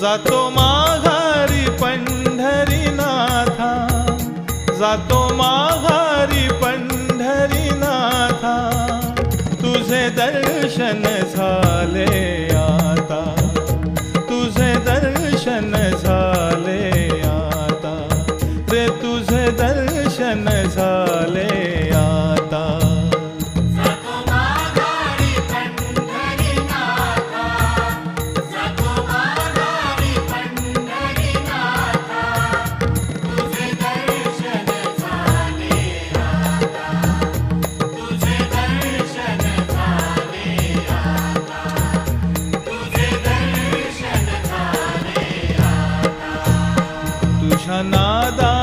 जातो माघारी पंढरीनाथा, जातो माघारी पंढरीनाथा, तुझे दर्शन झाले आता, तुझे दर्शन झाले आता रे, तुझे दर्शन झाले आता। तुझ्या नादा